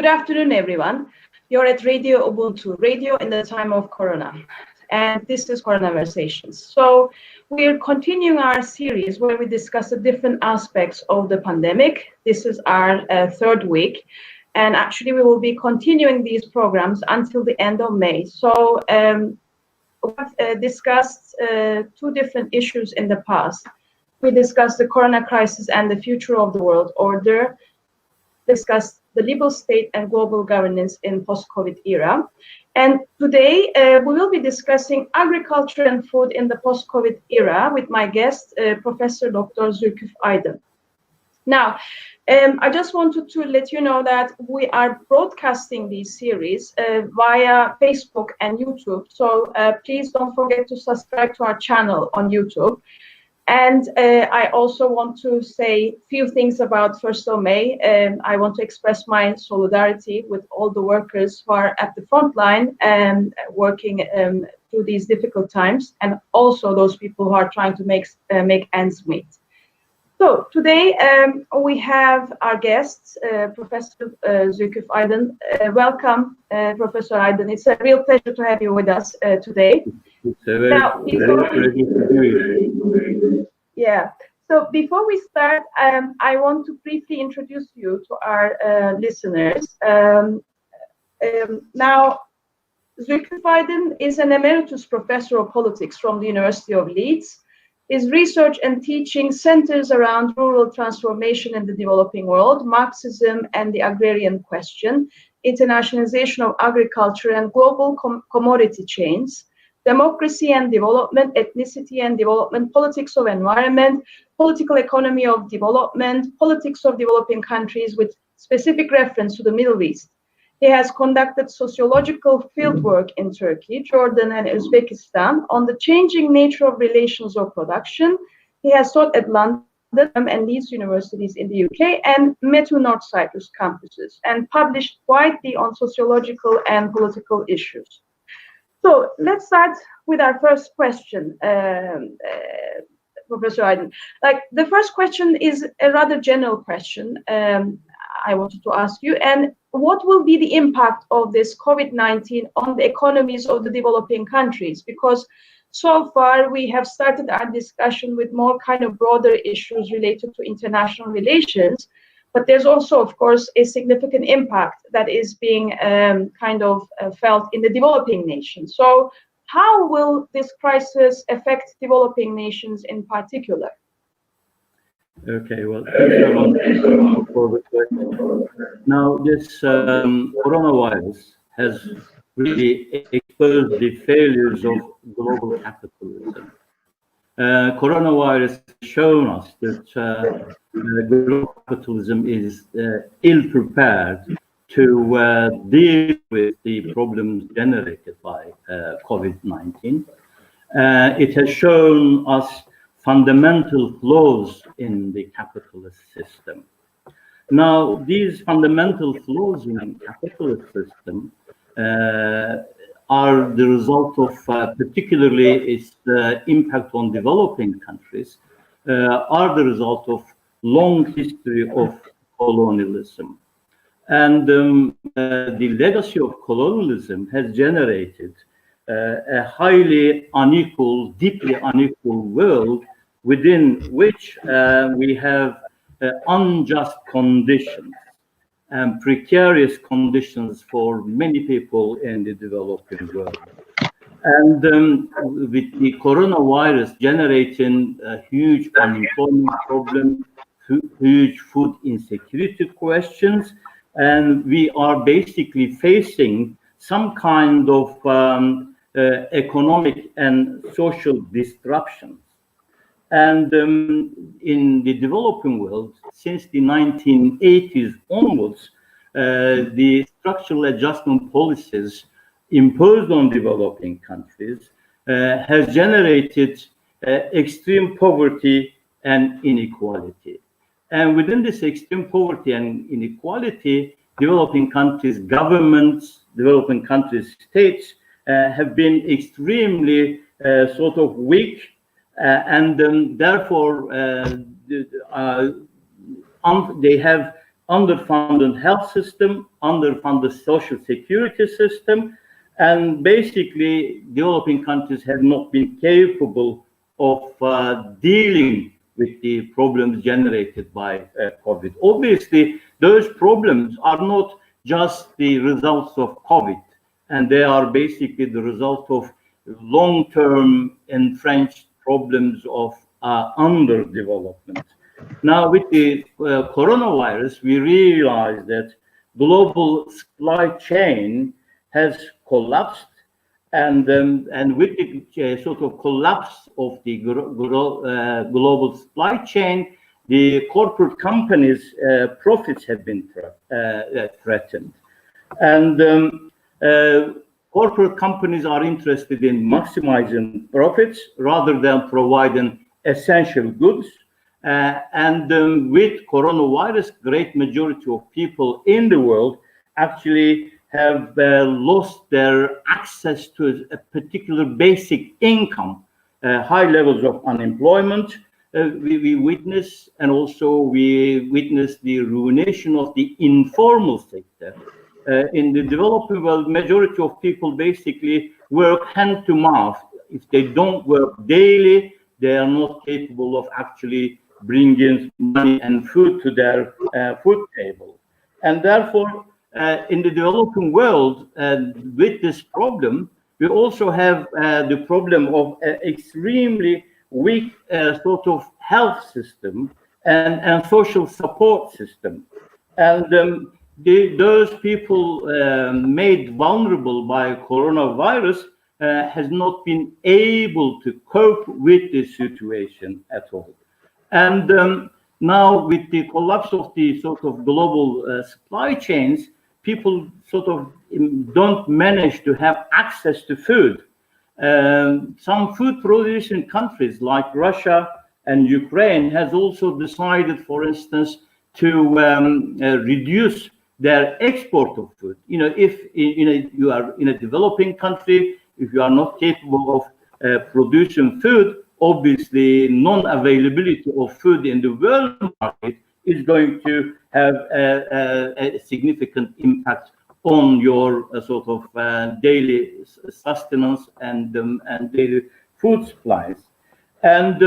Good afternoon, everyone. You're at Radio Ubuntu, radio in the time of Corona. And this is Coronaversations. So we're continuing our series where we discuss the different aspects of the pandemic. This is our third week. And actually, we will be continuing these programs until the end of May. So we've discussed two different issues in the past. We discussed the Corona crisis and the future of the world order, discussed the liberal state and global governance in post-COVID era. And today we will be discussing agriculture and food in the post-COVID era with my guest, Professor Dr. Zülküf Aydın. Now, I just wanted to let you know that we are broadcasting these series via Facebook and YouTube. So please don't forget to subscribe to our channel on YouTube. And I also want to say a few things about 1st of May. I want to express my solidarity with all the workers who are at the front line and working through these difficult times, and also those people who are trying to make ends meet. So today we have our guest, Professor Zülküf Aydın. Welcome, Professor Aydın. It's a real pleasure to have you with us today. It's a very pleasure to be here. Yeah. So before we start, I want to briefly introduce you to our listeners. Now, Zülküf Aydın is an emeritus professor of politics from the University of Leeds. His research and teaching centers around rural transformation in the developing world, Marxism and the agrarian question, internationalization of agriculture and global commodity chains, democracy and development, ethnicity and development, politics of environment, political economy of development, politics of developing countries with specific reference to the Middle East. He has conducted sociological fieldwork in Turkey, Jordan, and Uzbekistan on the changing nature of relations of production. He has taught at London and Leeds universities in the UK and Metu North Cyprus campuses, and published widely on sociological and political issues. So let's start with our first question, Professor Aydın. Like, the first question is a rather general question I wanted to ask you. And what will be the impact of this COVID-19 on the economies of the developing countries? Because so far we have started our discussion with more kind of broader issues related to international relations. But there's also, of course, a significant impact that is being felt in the developing nations. So how will this crisis affect developing nations in particular? Okay, well, thanks so much for the question. Now, this coronavirus has really exposed the failures of global capitalism. Coronavirus has shown us that global capitalism is ill-prepared to deal with the problems generated by COVID-19. It has shown us fundamental flaws in the capitalist system. Now, these fundamental flaws in the capitalist system are the result of, particularly its impact on developing countries, are the result of long history of colonialism. And the legacy of colonialism has generated a highly unequal, deeply unequal world within which we have unjust conditions and precarious conditions for many people in the developing world. And with the coronavirus generating a huge unemployment problem, huge food insecurity questions, and we are basically facing some kind of economic and social disruptions. And in the developing world, since the 1980s onwards, the structural adjustment policies imposed on developing countries has generated extreme poverty and inequality. And within this extreme poverty and inequality, developing countries' governments, developing countries' states have been extremely sort of weak, and therefore they have underfunded health system, underfunded social security system, and basically developing countries have not been capable of dealing with the problems generated by COVID. Obviously, those problems are not just the results of COVID, and they are basically the result of long-term entrenched problems of underdevelopment. Now, with the coronavirus, we realize that global supply chain has collapsed, and with the sort of collapse of the global supply chain, the corporate companies' profits have been threatened, and corporate companies are interested in maximizing profits rather than providing essential goods. With coronavirus, great majority of people in the world actually have lost their access to a particular basic income, high levels of unemployment. We witness, and also we witness the ruination of the informal sector. In the developing world, majority of people basically work hand to mouth. If they don't work daily, they are not capable of actually bringing money and food to their food table. And therefore, in the developing world, with this problem, we also have the problem of extremely weak sort of health system and social support system. And those people made vulnerable by coronavirus has not been able to cope with this situation at all. And now with the collapse of the sort of global supply chains, people sort of don't manage to have access to food. Some food producing countries like Russia and Ukraine has also decided, for instance, to reduce their export of food. You know, if you are in a developing country, if you are not capable of producing food, obviously non-availability of food in the world market is going to have a significant impact on your sort of daily sustenance and daily food supplies. And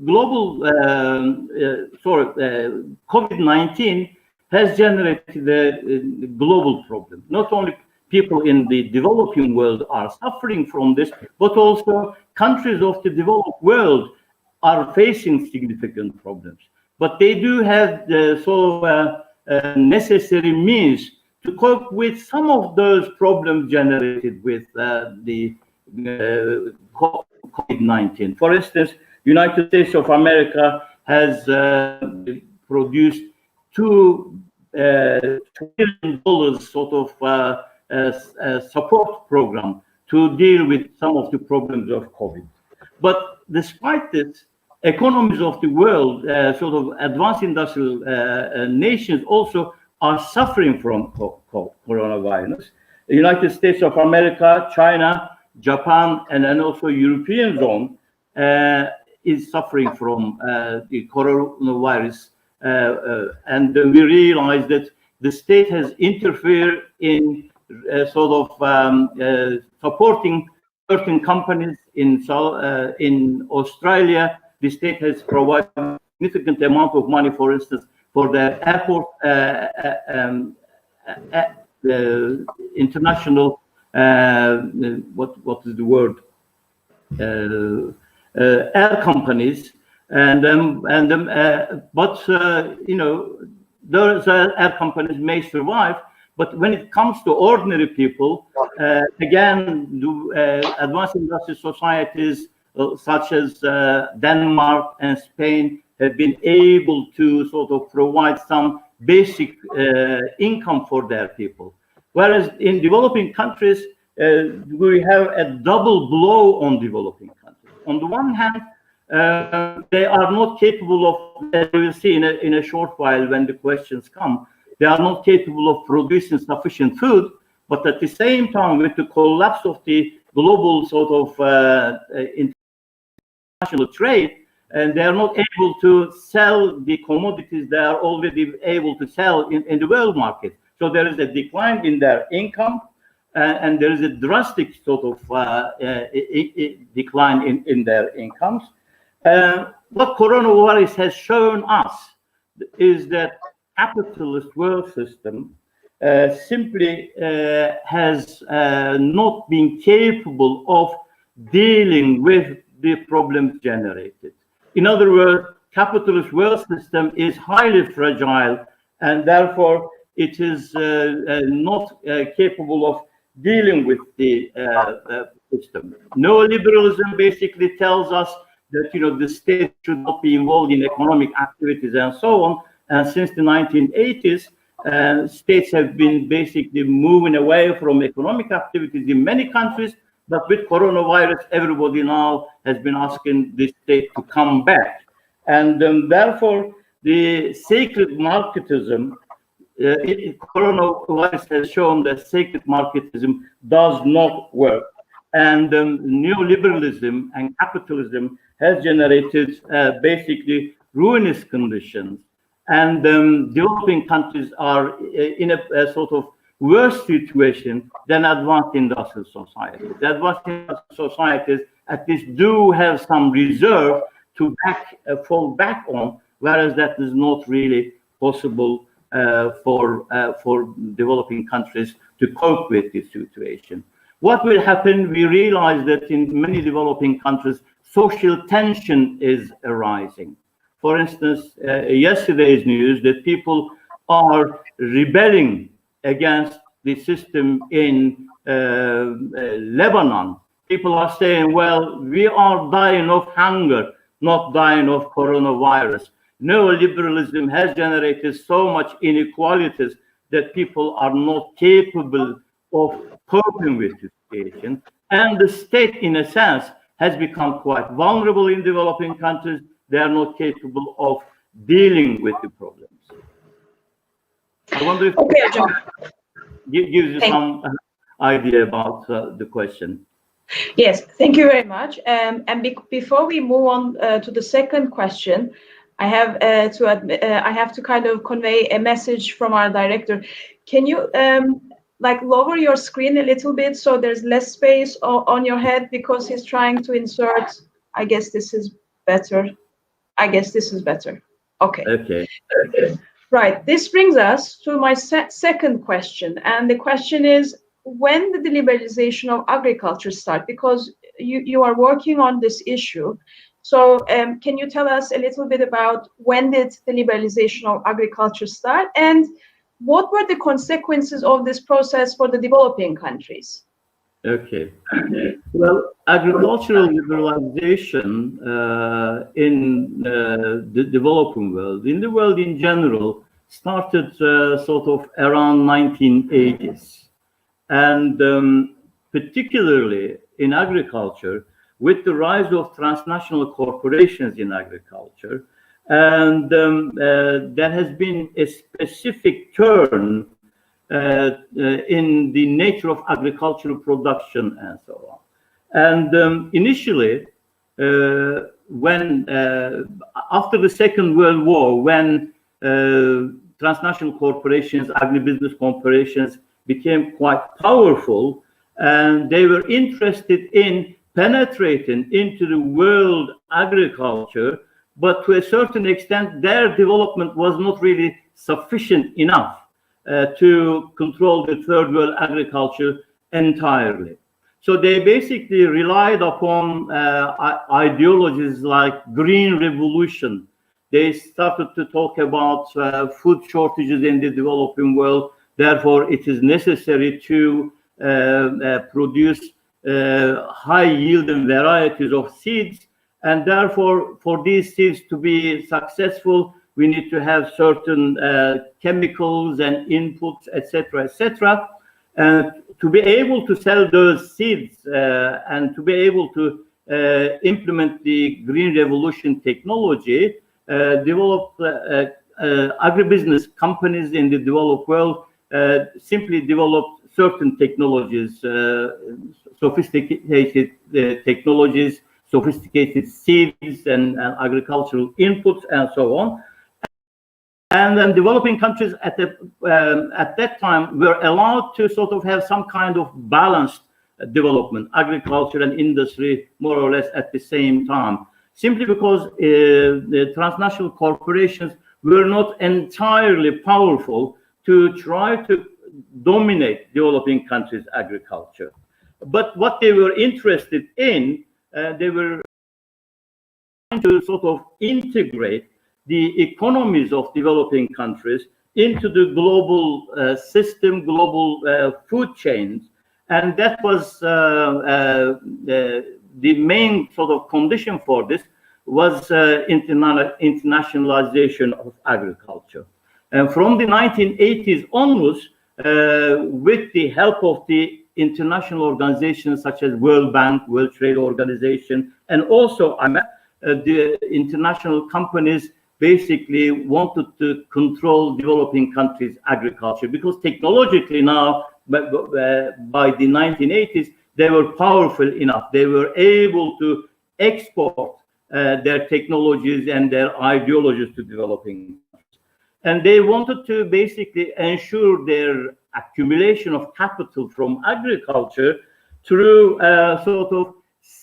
global, COVID-19 has generated a global problem. Not only people in the developing world are suffering from this, but also countries of the developed world are facing significant problems. But they do have the sort of necessary means to cope with some of those problems generated with the COVID-19. For instance, United States of America has produced $2 trillion sort of support program to deal with some of the problems of COVID. But despite this, economies of the world, sort of advanced industrial nations also are suffering from coronavirus. The United States of America, China, Japan, and then also European zone is suffering from the coronavirus. And we realize that the state has interfered in sort of supporting certain companies in Australia. The state has provided a significant amount of money, for instance, for the airport, international, what is the word? Air companies, but you know, those air companies may survive. But when it comes to ordinary people, again, advanced industrial societies such as Denmark and Spain have been able to sort of provide some basic income for their people. Whereas in developing countries, we have a double blow on developing countries. On the one hand, they are not capable of, as we will see in a short while when the questions come, they are not capable of producing sufficient food, but at the same time, with the collapse of the global sort of international trade, and they are not able to sell the commodities they are already able to sell in the world market. So there is a decline in their income, and there is a drastic sort of decline in their incomes. What coronavirus has shown us is that capitalist world system simply has not been capable of dealing with the problems generated. In other words, capitalist world system is highly fragile, and therefore it is not capable of dealing with the system. Neoliberalism basically tells us that the state should not be involved in economic activities and so on. And since the 1980s, states have been basically moving away from economic activities in many countries. But with coronavirus, everybody now has been asking the state to come back. And therefore, the sacred marketism, coronavirus has shown that sacred marketism does not work. And neoliberalism and capitalism has generated basically ruinous conditions. And developing countries are in a sort of worse situation than advanced industrial societies. The advanced industrial societies at least do have some reserve to fall back on, whereas that is not really possible for developing countries to cope with this situation. What will happen? We realize that in many developing countries, social tension is arising. For instance, yesterday's news that people are rebelling against the system in Lebanon. People are saying, well, we are dying of hunger, not dying of coronavirus. Neoliberalism has generated so much inequalities that people are not capable of coping with the situation. And the state, in a sense, has become quite vulnerable in developing countries. They are not capable of dealing with the problems. I wonder if gives you some idea about the question. Yes, thank you very much. And before we move on to the second question, I have to kind of convey a message from our director. Can you lower your screen a little bit so there's less space on your head, because he's trying to insert. I guess this is better. Okay. Okay. Right. This brings us to my second question, and the question is, when did the liberalization of agriculture start? Because you are working on this issue. So can you tell us a little bit about when did the liberalization of agriculture start, and what were the consequences of this process for the developing countries? Okay. Well, agricultural liberalization in the developing world, in the world in general, started sort of around 1980s. And particularly in agriculture, with the rise of transnational corporations in agriculture, and there has been a specific turn in the nature of agricultural production and so on. And initially, when after the Second World War, when transnational corporations, agribusiness corporations became quite powerful, and they were interested in penetrating into the world agriculture, but to a certain extent, their development was not really sufficient enough to control the third world agriculture entirely. So they basically relied upon ideologies like green revolution. They started to talk about food shortages in the developing world. Therefore, it is necessary to produce high yielding varieties of seeds. And therefore, for these seeds to be successful, we need to have certain chemicals and inputs, etc., etc. To be able to sell those seeds and to be able to implement the green revolution technology, develop agribusiness companies in the developed world simply developed certain technologies, sophisticated technologies, sophisticated seeds and agricultural inputs and so on. And then developing countries at that time were allowed to sort of have some kind of balanced development, agriculture and industry more or less at the same time, simply because the transnational corporations were not entirely powerful to try to dominate developing countries' agriculture. But what they were interested in, they were trying to sort of integrate the economies of developing countries into the global system, global food chains. And that was the main sort of condition for this was internationalization of agriculture. And from the 1980s onwards, with the help of the international organizations such as World Bank, World Trade Organization, and also the international companies basically wanted to control developing countries' agriculture, because technologically now, by the 1980s, they were powerful enough. They were able to export their technologies and their ideologies to developing countries. And they wanted to basically ensure their accumulation of capital from agriculture through sort of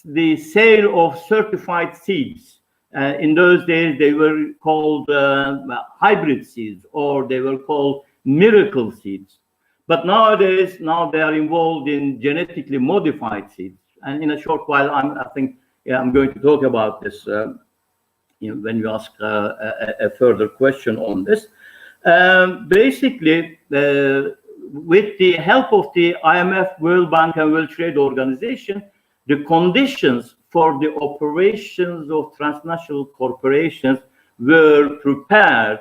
the sale of certified seeds. In those days, they were called hybrid seeds, or they were called miracle seeds. But nowadays, now they are involved in genetically modified seeds. And in a short while, I think I'm going to talk about this when you ask a further question on this. Basically, with the help of the IMF, World Bank, and World Trade Organization, the conditions for the operations of transnational corporations were prepared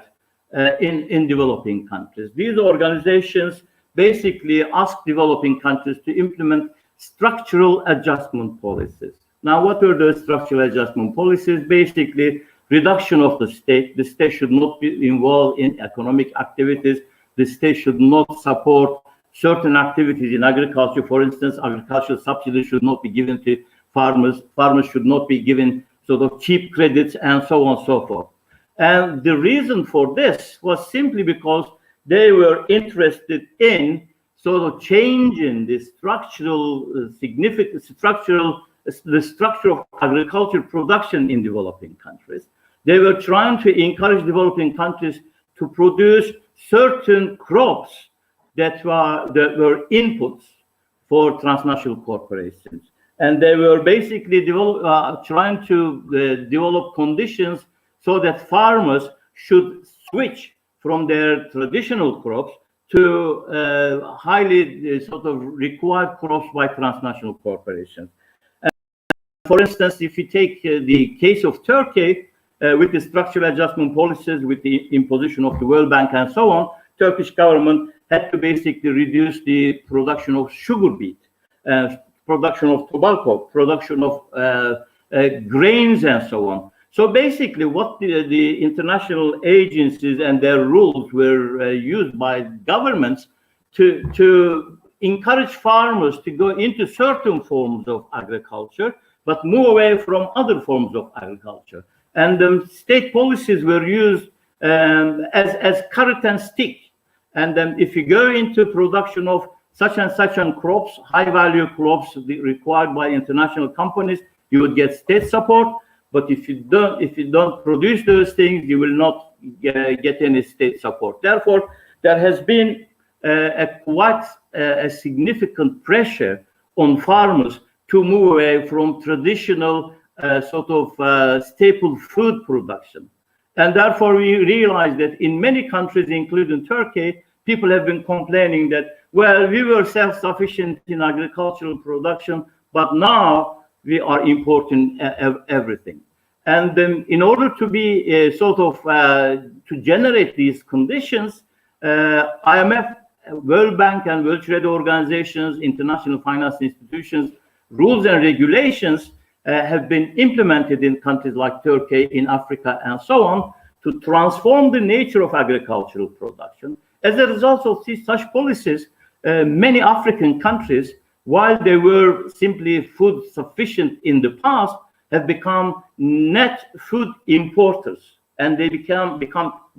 in developing countries. These organizations basically asked developing countries to implement structural adjustment policies. Now, what were those structural adjustment policies? Basically, reduction of the state. The state should not be involved in economic activities. The state should not support certain activities in agriculture. For instance, agricultural subsidies should not be given to farmers. Farmers should not be given sort of cheap credits, and so on and so forth. And the reason for this was simply because they were interested in sort of changing the structural the structure of agriculture production in developing countries. They were trying to encourage developing countries to produce certain crops that were inputs for transnational corporations. And they were basically trying to develop conditions so that farmers should switch from their traditional crops to highly sort of required crops by transnational corporations. And for instance, if you take the case of Turkey, with the structural adjustment policies, with the imposition of the World Bank and so on, Turkish government had to basically reduce the production of sugar beet, production of tobacco, production of grains, and so on. So basically, what the international agencies and their rules were used by governments to encourage farmers to go into certain forms of agriculture, but move away from other forms of agriculture. And state policies were used as carrot and stick. And then if you go into production of such and such crops, high-value crops required by international companies, you would get state support. But if you don't produce those things, you will not get any state support. Therefore, there has been quite a significant pressure on farmers to move away from traditional sort of staple food production. And therefore, we realize that in many countries, including Turkey, people have been complaining that, well, we were self-sufficient in agricultural production, but now we are importing everything. And then in order to be sort of to generate these conditions, IMF, World Bank, and World Trade Organizations, international finance institutions, rules and regulations have been implemented in countries like Turkey, in Africa, and so on, to transform the nature of agricultural production. As a result of such policies, many African countries, while they were simply food sufficient in the past, have become net food importers, and they become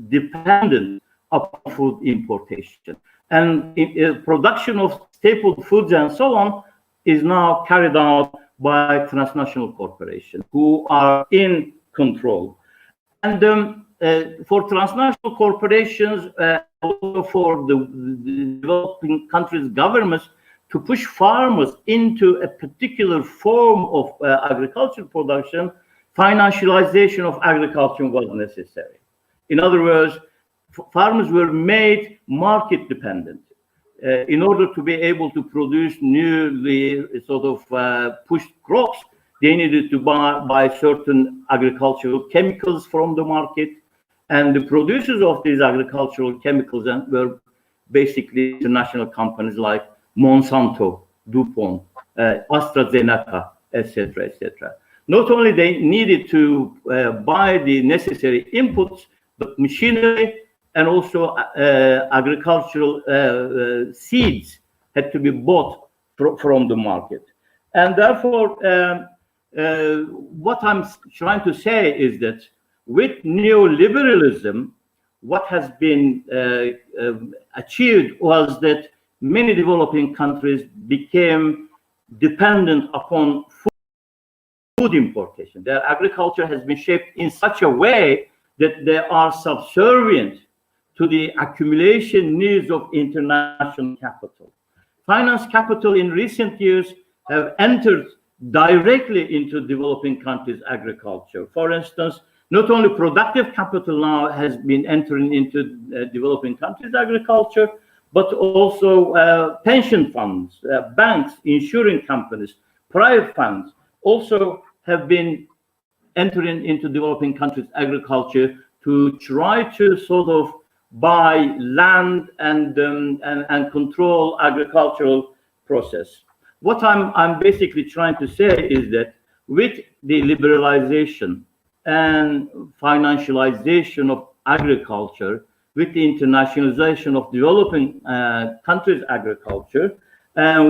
dependent upon food importation. And production of staple foods and so on is now carried out by transnational corporations who are in control. And for transnational corporations, also for the developing countries' governments to push farmers into a particular form of agricultural production, financialization of agriculture was necessary. In other words, farmers were made market dependent. In order to be able to produce newly sort of pushed crops, they needed to buy certain agricultural chemicals from the market. And the producers of these agricultural chemicals were basically international companies like Monsanto, DuPont, AstraZeneca, etc., etc. Not only they needed to buy the necessary inputs, but machinery and also agricultural seeds had to be bought from the market. And therefore, what I'm trying to say is that with neoliberalism, what has been achieved was that many developing countries became dependent upon food importation. Their agriculture has been shaped in such a way that they are subservient to the accumulation needs of international capital. Finance capital in recent years have entered directly into developing countries' agriculture. For instance, not only productive capital now has been entering into developing countries' agriculture, but also pension funds, banks, insurance companies, private funds also have been entering into developing countries' agriculture to try to sort of buy land and control agricultural process. What I'm basically trying to say is that with the liberalization and financialization of agriculture, with the internationalization of developing countries' agriculture,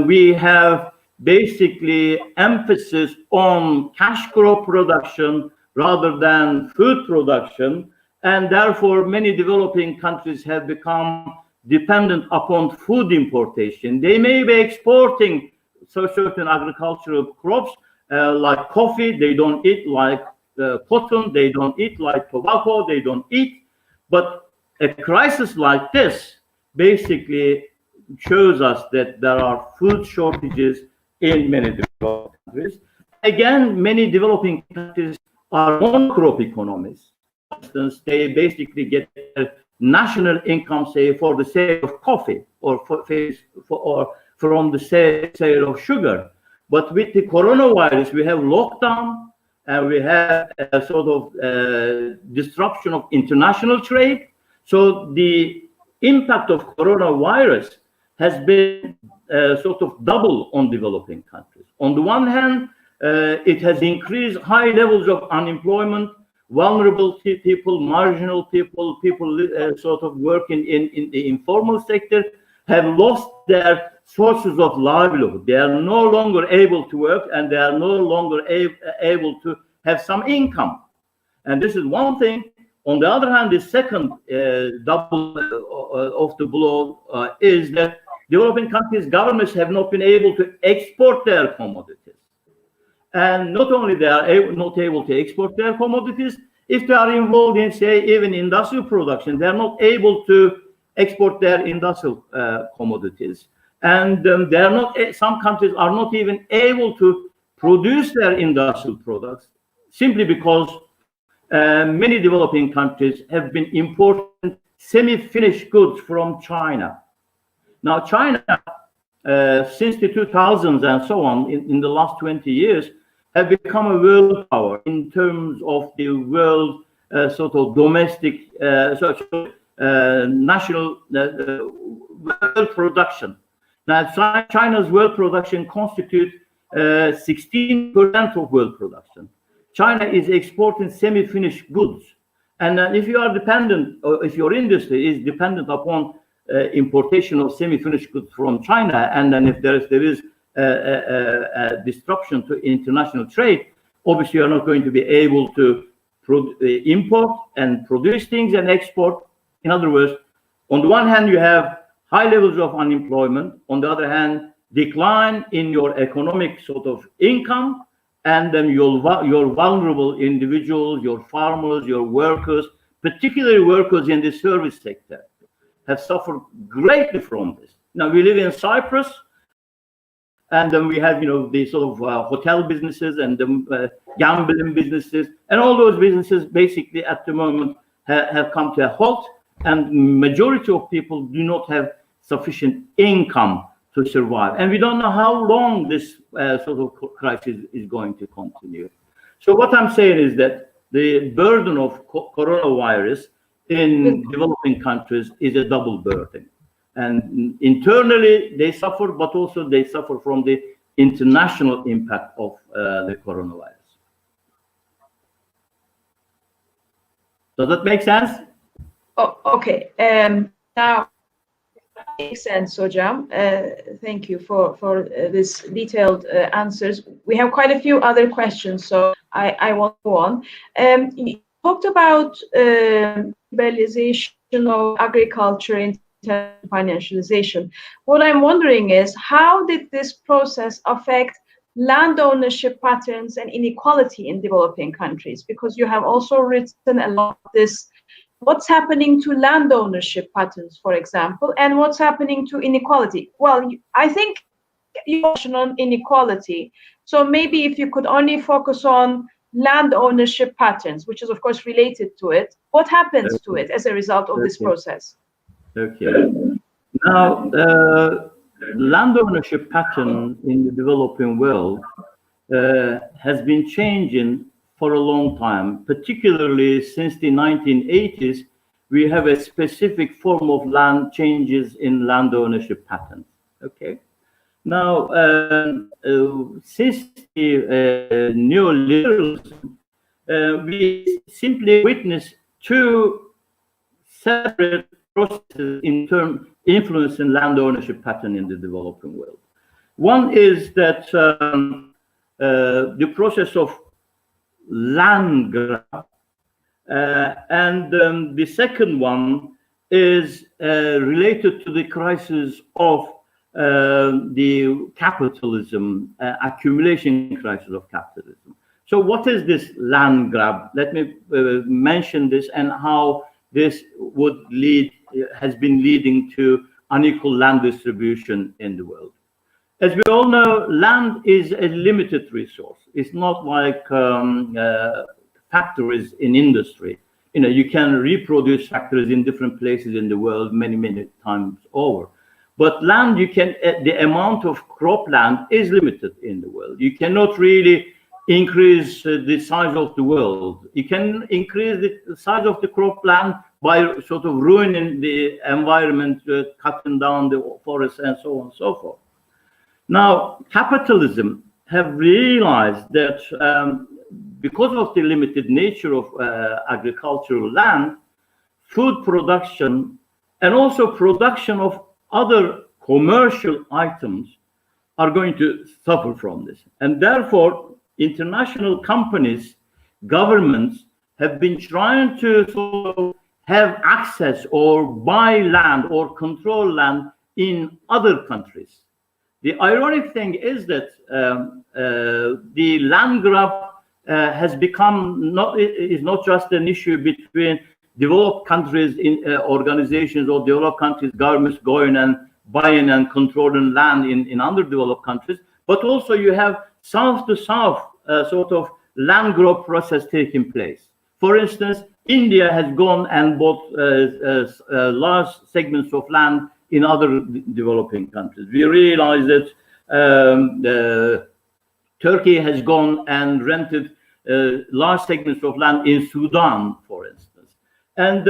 we have basically emphasis on cash crop production rather than food production, and therefore many developing countries have become dependent upon food importation. They may be exporting certain agricultural crops like coffee, they don't eat, like cotton, they don't eat, like tobacco, they don't eat. But a crisis like this basically shows us that there are food shortages in many developing countries. Again, many developing countries are monocrop economies. For instance, they basically get national income, say, for the sale of coffee or from the sale of sugar. But with the coronavirus, we have lockdown and we have a sort of disruption of international trade. So the impact of coronavirus has been sort of double on developing countries. On the one hand, it has increased high levels of unemployment, vulnerable people, marginal people, sort of working in the informal sector have lost their sources of livelihood. They are no longer able to work and they are no longer able to have some income. And this is one thing. On the other hand, the second double of the blow is that developing countries' governments have not been able to export their commodities. And not only they are not able to export their commodities, if they are involved in, say, even industrial production, they are not able to export their industrial commodities. And they are not. Some countries are not even able to produce their industrial products simply because many developing countries have been importing semi-finished goods from China. Now, China, since the 2000s and so on, in the last 20 years, have become a world power in terms of the world sort of domestic, national world production. Now, China's world production constitutes 16% of world production. China is exporting semi-finished goods. And if you are dependent, or if your industry is dependent upon importation of semi-finished goods from China, and then if there is a disruption to international trade, obviously you're not going to be able to import and produce things and export. In other words, on the one hand, you have high levels of unemployment. On the other hand, decline in your economic sort of income, and then your vulnerable individuals, your farmers, your workers, particularly workers in the service sector, have suffered greatly from this. Now, we live in Cyprus, and then we have, the sort of hotel businesses and the gambling businesses, and all those businesses basically at the moment have come to a halt, and majority of people do not have sufficient income to survive. And we don't know how long this sort of crisis is going to continue. So what I'm saying is that the burden of coronavirus in developing countries is a double burden. And internally they suffer, but also they suffer from the international impact of the coronavirus. Does that make sense? Oh, okay. Now, makes sense, Hocam. Thank you for this detailed answers. We have quite a few other questions, so I will go on. You talked about liberalization of agriculture in financialization. What I'm wondering is, how did this process affect land ownership patterns and inequality in developing countries? Because you have also written a lot of this. What's happening to land ownership patterns, for example, and what's happening to inequality? Well, I think you mentioned on inequality. So maybe if you could only focus on land ownership patterns, which is of course related to it, what happens to it as a result of this process? Okay. Now, land ownership pattern in the developing world has been changing for a long time, particularly since the 1980s. We have a specific form of land changes in land ownership patterns. Okay. Now, since the neoliberalism, we simply witness two separate processes in terms influencing land ownership pattern in the developing world. One is that the process of land grab, and the second one is related to the crisis of the capitalism, accumulation crisis of capitalism. So what is this land grab? Let me mention this and how this would lead, has been leading to unequal land distribution in the world. As we all know, land is a limited resource. It's not like factories in industry. You can reproduce factories in different places in the world many times over. But land, the amount of cropland is limited in the world. You cannot really increase the size of the world. You can increase the size of the cropland by sort of ruining the environment, cutting down the forests and so on and so forth. Now, capitalism have realized that because of the limited nature of agricultural land, food production and also production of other commercial items are going to suffer from this. And therefore, international companies, governments have been trying to sort of have access or buy land or control land in other countries. The ironic thing is that the land grab has become is not just an issue between developed countries in organizations or developed countries governments going and buying and controlling land in underdeveloped countries, but also you have south to south sort of land grab process taking place. For instance, India has gone and bought large segments of land in other developing countries. We realize that Turkey has gone and rented large segments of land in Sudan, for instance. And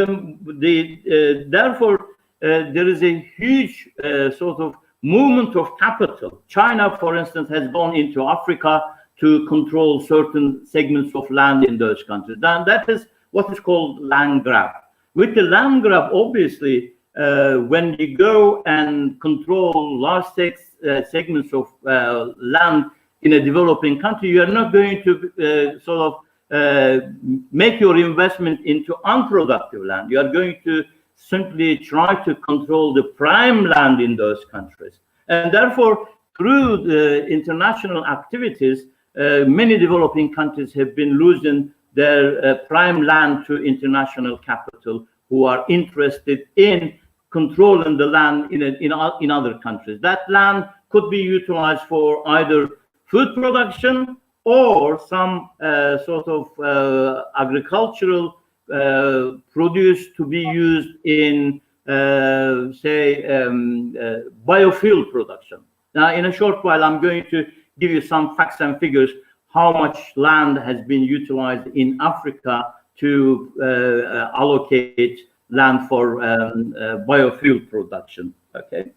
therefore, there is a huge sort of movement of capital. China, for instance, has gone into Africa to control certain segments of land in those countries. And that is what is called land grab. With the land grab, obviously, when you go and control large segments of land in a developing country, you are not going to sort of make your investment into unproductive land. You are going to simply try to control the prime land in those countries. And therefore, through the international activities, many developing countries have been losing their prime land to international capital who are interested in controlling the land in other countries. That land could be utilized for either food production or some sort of agricultural produce to be used in, say, biofuel production. Now, in a short while, I'm going to give you some facts and figures how much land has been utilized in Africa to allocate land for biofuel production. Okay.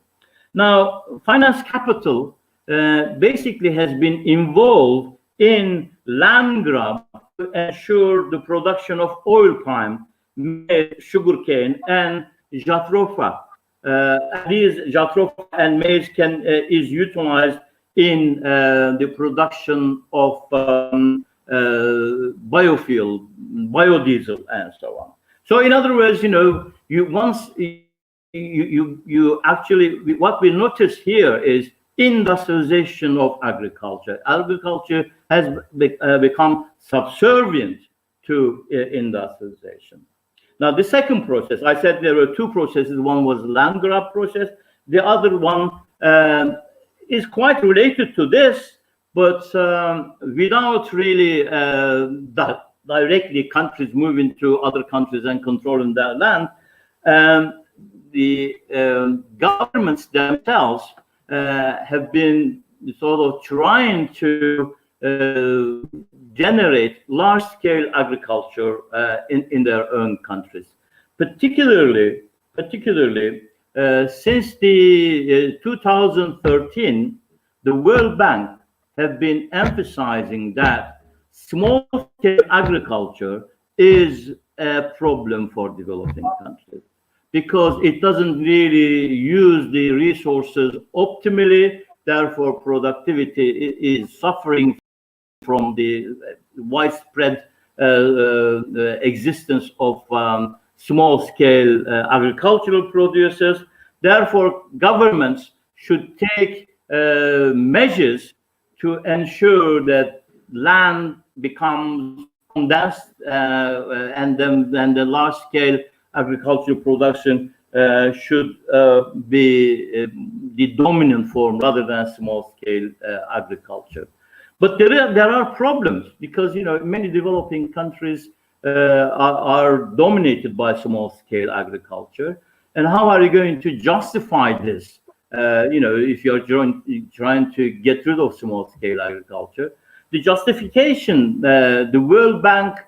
Now, finance capital basically has been involved in land grab to ensure the production of oil palm, maize, sugarcane, and jatropha. These jatropha and maize is utilized in the production of biofuel, biodiesel, and so on. So, in other words, you actually, what we notice here is industrialization of agriculture. Agriculture has become subservient to industrialization. Now, the second process, I said there were two processes. One was the land grab process. The other one is quite related to this, but without really directly countries moving to other countries and controlling their land. The governments themselves have been sort of trying to generate large-scale agriculture in their own countries, particularly since the 2013, the World Bank have been emphasizing that small-scale agriculture is a problem for developing countries because it doesn't really use the resources optimally. Therefore, productivity is suffering from the widespread existence of small-scale agricultural producers. Therefore, governments should take measures to ensure that land becomes condensed and then the large-scale agricultural production should be the dominant form rather than small-scale agriculture. But there are problems because many developing countries are dominated by small-scale agriculture. And how are you going to justify this? If you're trying to get rid of small-scale agriculture, the justification the World Bank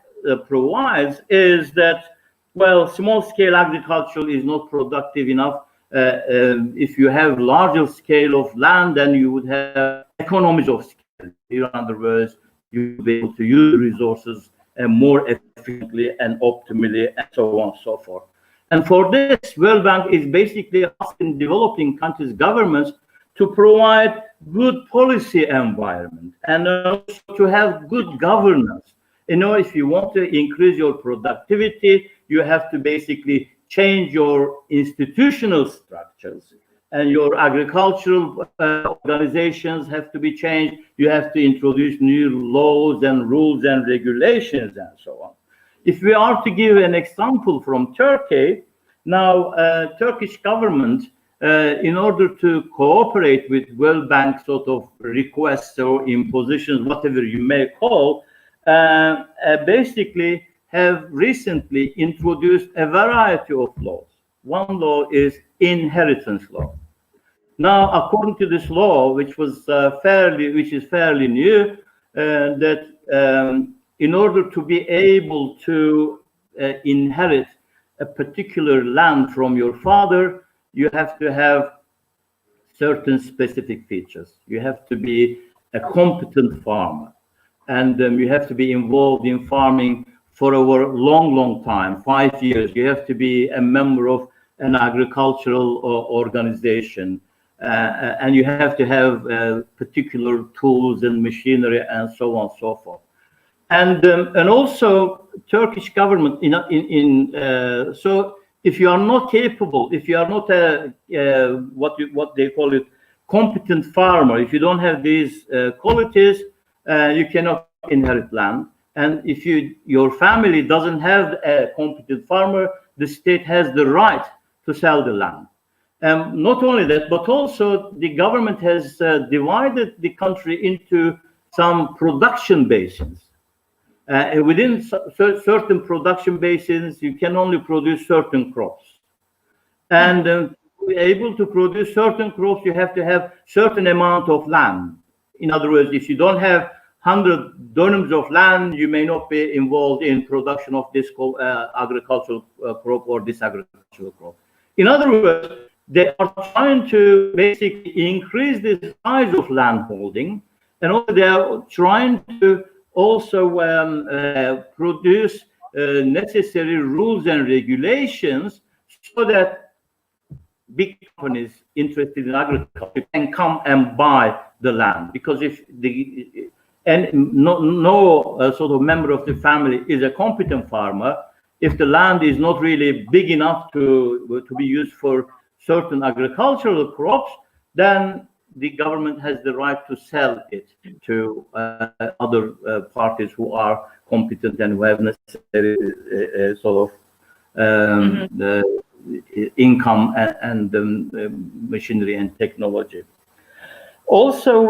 provides is that, well, small-scale agriculture is not productive enough. If you have larger scale of land, then you would have economies of scale. In other words, you will be able to use resources more efficiently and optimally, and so on and so forth. And for this, World Bank is basically asking developing countries' governments to provide good policy environment and also to have good governance. If you want to increase your productivity, you have to basically change your institutional structures, and your agricultural organizations have to be changed. You have to introduce new laws and rules and regulations and so on. If we are to give an example from Turkey, now Turkish government, in order to cooperate with World Bank sort of requests or impositions, whatever you may call, basically have recently introduced a variety of laws. One law is inheritance law. Now, according to this law, which is fairly new, that in order to be able to inherit a particular land from your father, you have to have certain specific features. You have to be a competent farmer, and you have to be involved in farming for a long time, 5 years. You have to be a member of an agricultural organization. and you have to have particular tools and machinery and so on and so forth. And also Turkish government so if you are not capable, if you are not a what they call it competent farmer, if you don't have these qualities, you cannot inherit land. And if your family doesn't have a competent farmer, the state has the right to sell the land. Not only that, but also the government has divided the country into some production basins. Within certain production basins, you can only produce certain crops. And to be able to produce certain crops, you have to have certain amount of land. In other words, if you don't have 100 dönums of land, you may not be involved in production of this agricultural crop or this agricultural crop. In other words, they are trying to basically increase the size of land holding, and also they are trying to also produce necessary rules and regulations so that big companies interested in agriculture can come and buy the land. Because if no sort of member of the family is a competent farmer, if the land is not really big enough to be used for certain agricultural crops, then the government has the right to sell it to other parties who are competent and who have necessary sort of income and machinery and technology. Also,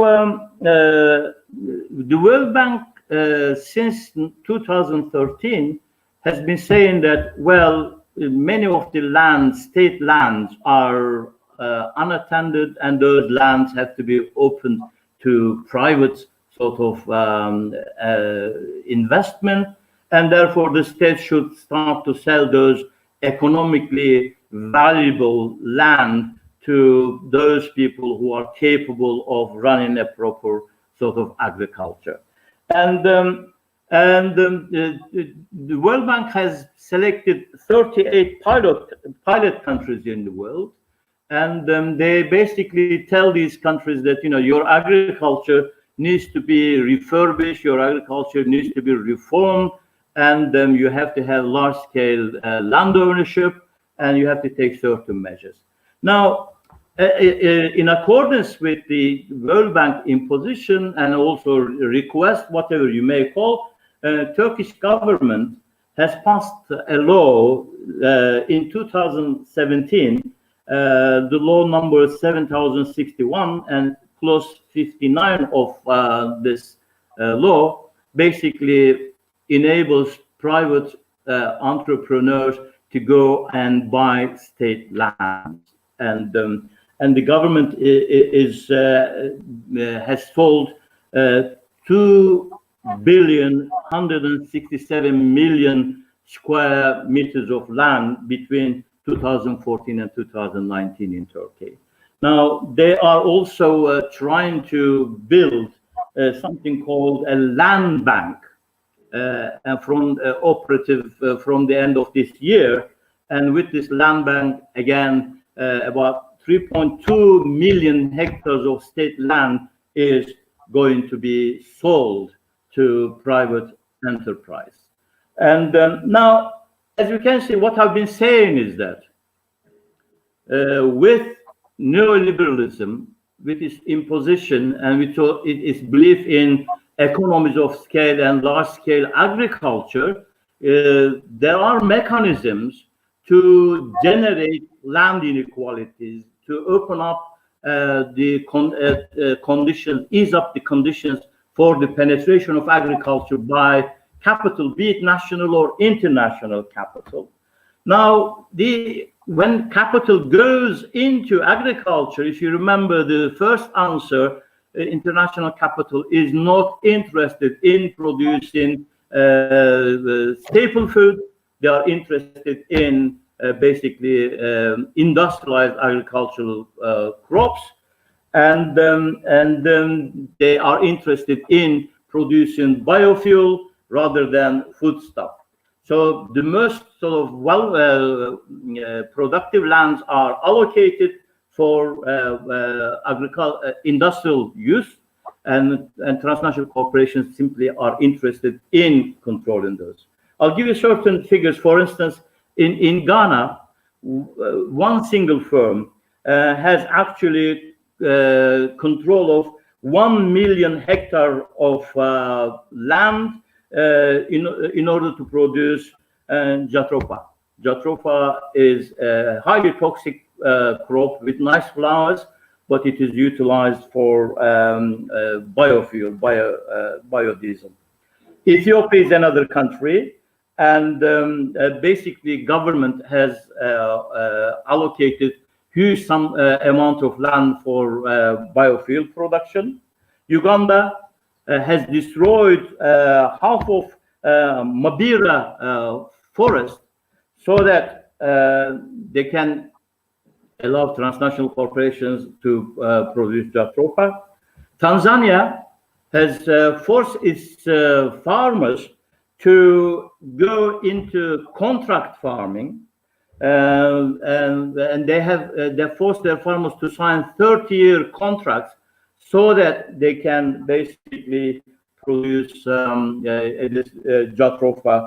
the World Bank since 2013 has been saying that, well, many of the state lands are unattended, and those lands have to be opened to private sort of investment, and therefore the state should start to sell those economically valuable land to those people who are capable of running a proper sort of agriculture. And the World Bank has selected 38 pilot countries in the world, and they basically tell these countries that, you know, your agriculture needs to be refurbished, your agriculture needs to be reformed, and you have to have large-scale land ownership, and you have to take certain measures. Now, in accordance with the World Bank imposition and also request, whatever you may call, Turkish government has passed a law in 2017, the law number 7061, and clause 59 of this law basically enables private entrepreneurs to go and buy state land, and the government has sold 2,167,000,000 square meters of land between 2014 and 2019 in Turkey. Now, they are also trying to build something called a land bank, from operative from the end of this year. And with this land bank, again, about 3.2 million hectares of state land is going to be sold to private enterprise. And now, as you can see, what I've been saying is that with neoliberalism, with its imposition and with its belief in economies of scale and large-scale agriculture, there are mechanisms to generate land inequalities, to open up the conditions, ease up the conditions for the penetration of agriculture by capital, be it national or international capital. Now, when capital goes into agriculture, if you remember the first answer, international capital is not interested in producing staple food. They are interested in basically industrialized agricultural crops, and they are interested in producing biofuel rather than foodstuff. So the most sort of productive lands are allocated for industrial use, and transnational corporations simply are interested in controlling those. I'll give you certain figures. For instance, in Ghana, one single firm has actually control of 1 million hectares of land in order to produce jatropha. Jatropha is a highly toxic crop with nice flowers, but it is utilized for biofuel, biodiesel. Ethiopia is another country, and basically government has allocated huge amount of land for biofuel production. Uganda has destroyed half of Mabira forest so that they can allow transnational corporations to produce jatropha. Tanzania has forced its farmers to go into contract farming, and they forced their farmers to sign 30-year contracts so that they can basically produce jatropha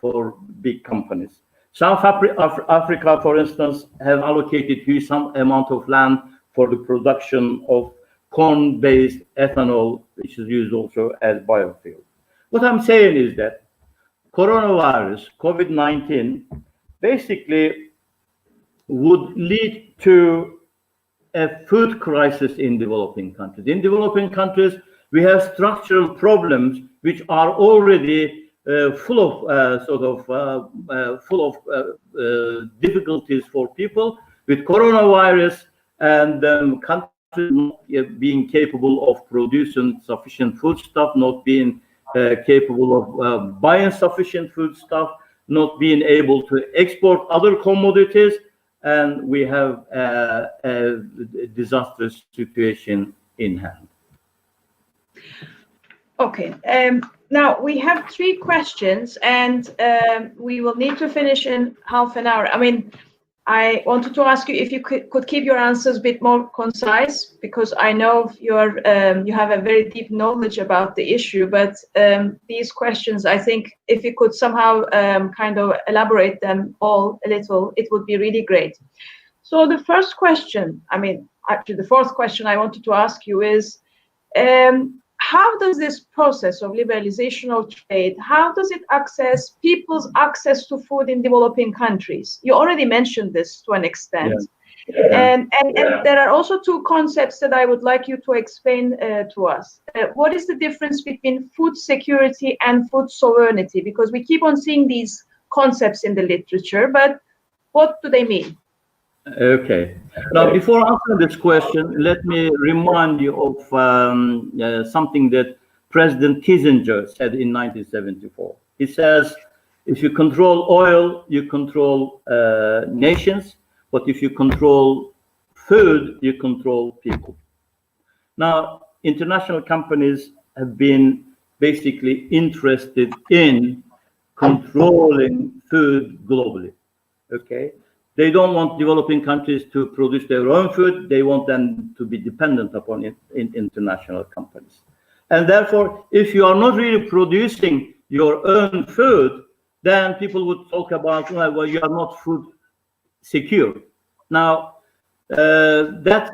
for big companies. South Africa, for instance, have allocated huge amount of land for the production of corn-based ethanol, which is used also as biofuel. What I'm saying is that coronavirus, COVID-19, basically would lead to a food crisis in developing countries. In developing countries, we have structural problems which are already full of difficulties for people with coronavirus, and countries not being capable of producing sufficient foodstuff, not being capable of buying sufficient foodstuff, not being able to export other commodities, and we have a disastrous situation in hand. Okay. Now we have 3 questions, and we will need to finish in half an hour. I mean, I wanted to ask you if you could keep your answers a bit more concise, because I know you have a very deep knowledge about the issue. But these questions, I think, if you could somehow kind of elaborate them all a little, it would be really great. So the first question, I mean, actually the fourth question I wanted to ask you is, how does this process of liberalization of trade, how does it access people's access to food in developing countries? You already mentioned this to an extent. Yeah. And there are also 2 concepts that I would like you to explain to us. What is the difference between food security and food sovereignty? Because we keep on seeing these concepts in the literature, but what do they mean? Okay. Now, before answering this question, let me remind you of something that President Kissinger said in 1974. He says, if you control oil, you control nations, but if you control food, you control people. Now, international companies have been basically interested in controlling food globally, okay? They don't want developing countries to produce their own food. They want them to be dependent upon it in international companies. And therefore, if you are not really producing your own food, then people would talk about, well, you are not food secure. Now, that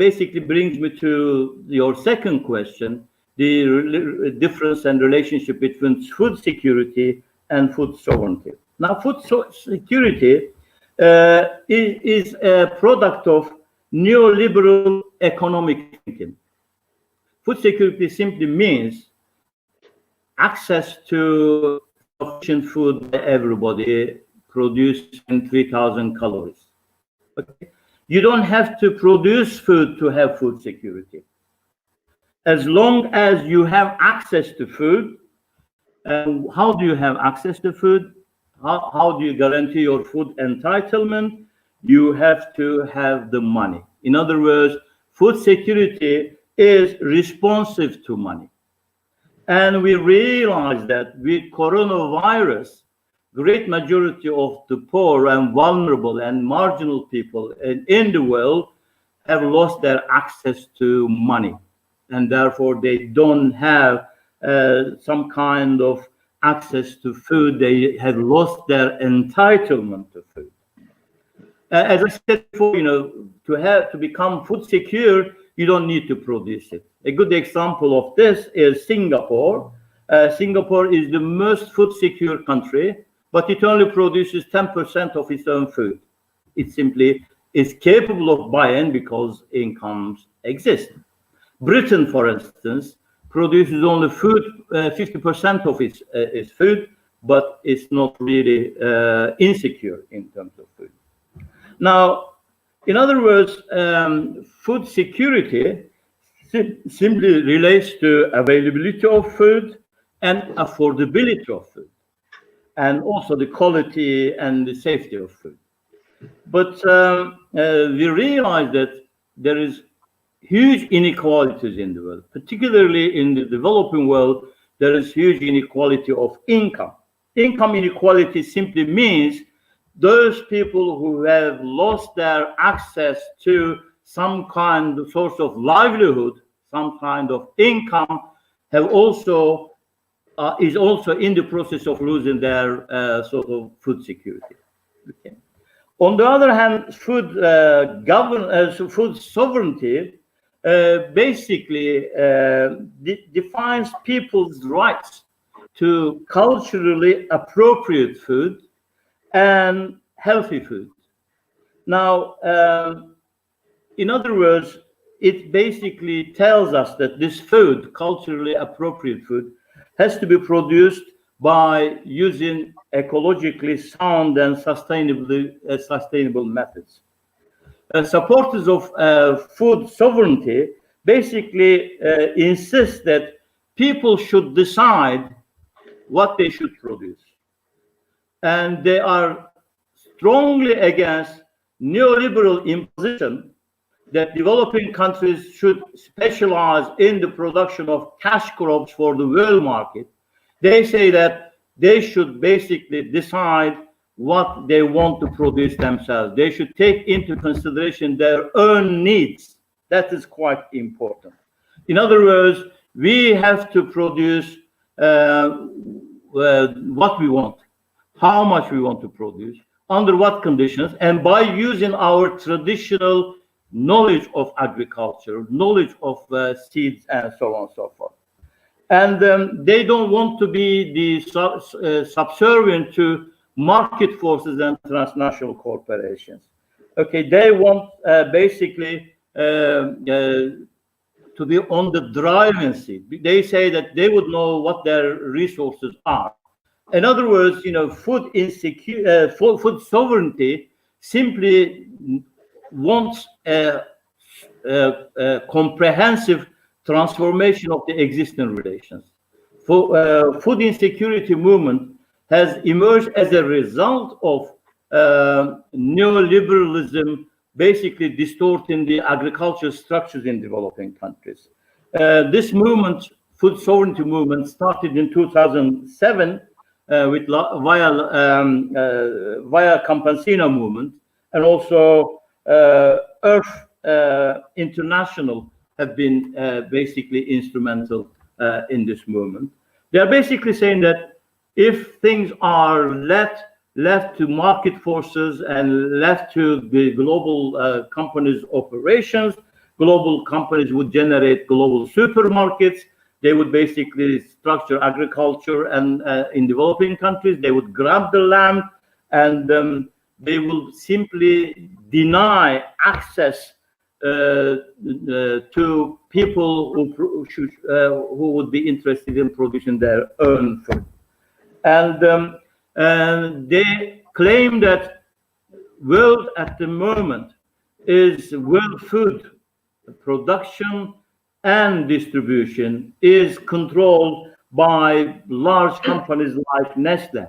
basically brings me to your second question, the difference and relationship between food security and food sovereignty. Now, food security is a product of neoliberal economic thinking. Food security simply means access to sufficient food by everybody, producing 3,000 calories. Okay? You don't have to produce food to have food security. As long as you have access to food, and how do you have access to food? How do you guarantee your food entitlement? You have to have the money. In other words, food security is responsive to money. And we realize that with coronavirus, great majority of the poor and vulnerable and marginal people in the world have lost their access to money, and therefore they don't have some kind of access to food. They have lost their entitlement to food. As I said before, to become food secure, you don't need to produce it. A good example of this is Singapore. Singapore is the most food secure country, but it only produces 10% of its own food. It simply is capable of buying because incomes exist. Britain, for instance, produces only food, 50% of its food, but it's not really insecure in terms of food. Now, in other words, food security simply relates to availability of food and affordability of food, and also the quality and the safety of food. But we realize that there is huge inequalities in the world, particularly in the developing world. There is huge inequality of income. Income inequality simply means those people who have lost their access to some kind of source of livelihood, some kind of income, have also is also in the process of losing their sort of food security. Okay. On the other hand, food sovereignty basically defines people's rights to culturally appropriate food and healthy food. Now, in other words, it basically tells us that this food, culturally appropriate food, has to be produced by using ecologically sound and sustainable methods. Supporters of food sovereignty basically insist that people should decide what they should produce. And they are strongly against neoliberal imposition that developing countries should specialize in the production of cash crops for the world market. They say that they should basically decide what they want to produce themselves. They should take into consideration their own needs. That is quite important. In other words, we have to produce what we want, how much we want to produce, under what conditions, and by using our traditional knowledge of agriculture, knowledge of seeds, and so on and so forth. And they don't want to be the subservient to market forces and transnational corporations. Okay, they want basically to be on the driving seat. They say that they would know what their resources are. In other words, food sovereignty simply wants a comprehensive transformation of the existing relations. Food insecurity movement has emerged as a result of neoliberalism basically distorting the agricultural structures in developing countries. This movement, food sovereignty movement, started in 2007 via Campesino movement, and also Earth International have been basically instrumental in this movement. They are basically saying that if things are left to market forces and left to the global companies' operations, global companies would generate global supermarkets. They would basically structure agriculture, and in developing countries, they would grab the land, and they will simply deny access to people who would be interested in producing their own food. And they claim that world at the moment is world food production and distribution is controlled by large companies like Nestle,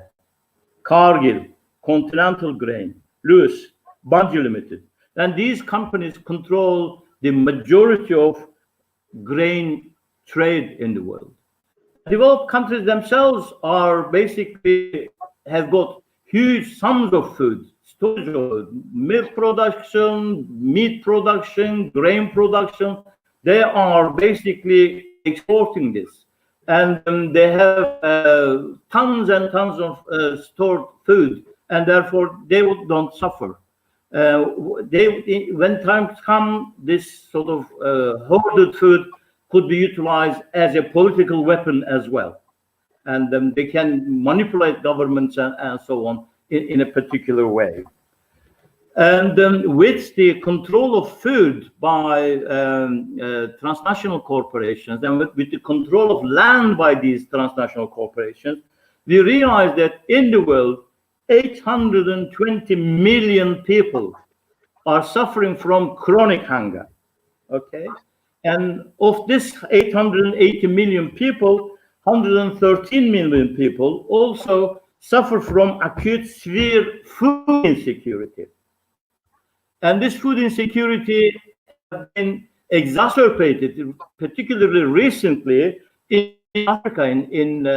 Cargill, Continental Grain, Lewis, Bunge Limited. And these companies control the majority of grain trade in the world. Developed countries themselves are basically have got huge sums of food storage of milk production, meat production, grain production. They are basically exporting this. And they have tons and tons of stored food, and therefore they don't suffer. When times come, this sort of hoarded food could be utilized as a political weapon as well. And they can manipulate governments and so on in a particular way. And with the control of food by transnational corporations and with the control of land by these transnational corporations, we realize that in the world, 820 million people are suffering from chronic hunger, okay? And of this 880 million people, 113 million people also suffer from acute severe food insecurity. And this food insecurity has been exacerbated, particularly recently in Africa, in